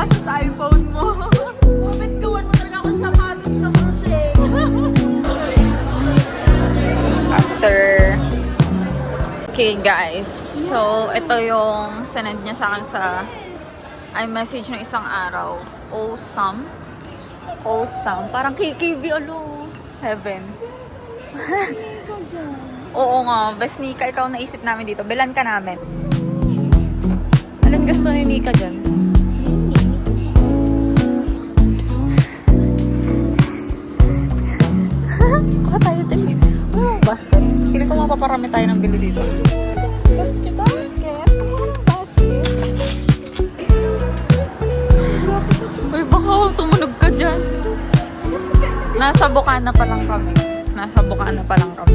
kasha sa iPhone mo. Bakit gawan mo talaga akong sapatos na crochet? After... Okay guys, so ito yung sinend niya sa akin sa iMessage ng isang araw. Awesome. Awesome. Parang KKB, alo. Heaven. Oo nga, best Nika, ikaw naisip namin dito. Bilan ka namin. Alin gusto ni Nika dyan? Kuha tayo din. Oh, basket. Kailan ko mapaparami tayo ng bili dito. Basket? Basket? Basket? Uy, baka tumunog ka dyan. Nasa Bukana pa lang kami.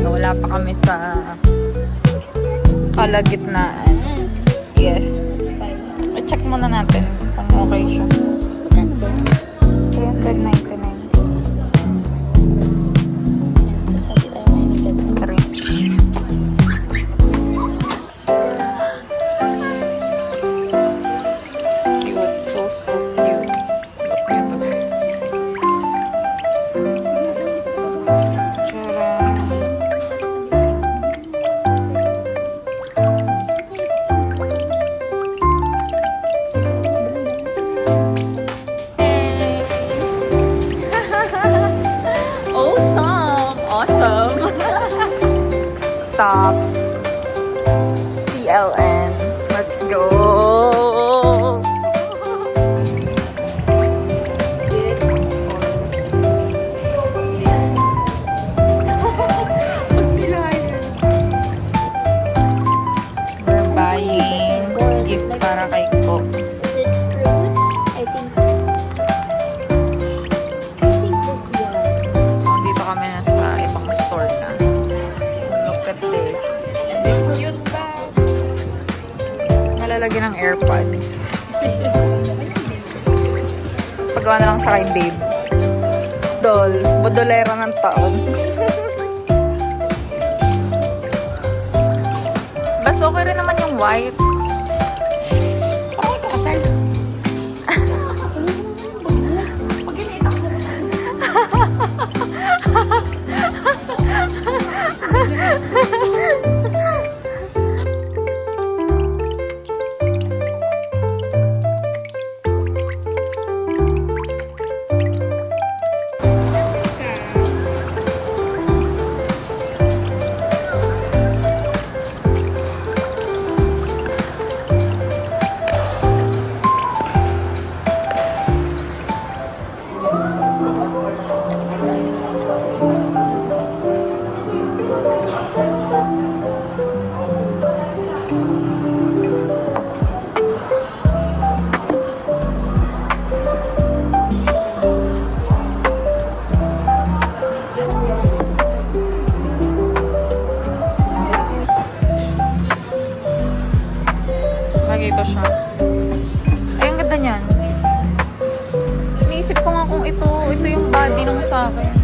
Wala pa kami sa kalagitnaan. Yes. I-check muna natin kung okay siya. Magkano ba? 399. Sabi tayo may nagkata. 3. It's cute. So cute. Look nyo to guys. Awesome. Stop. CLN. Let's go. Yes. We're buying gift para kay Ko. Is it fruits? I think this one. So, dito kami na sa ibang store na. Look at this. This cute bag. Nalalagyan ng AirPods. Pagawa na lang siya kay babe. Doll. Bodolera ng taon. Basta okay rin naman yung white. Ito siya. Ay, ang ganda niyan. Iniisip ko nga kung ito yung body nung sa akin.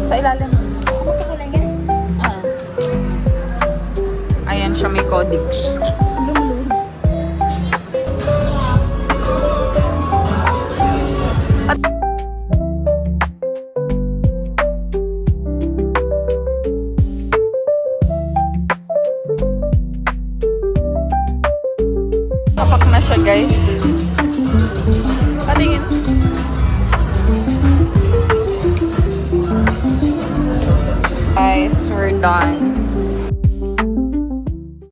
Sa ilalim. Magkakulay ka? Ah. Ayan siya, may codex. Kapak na siya, guys. Patingin. Guys, we're done.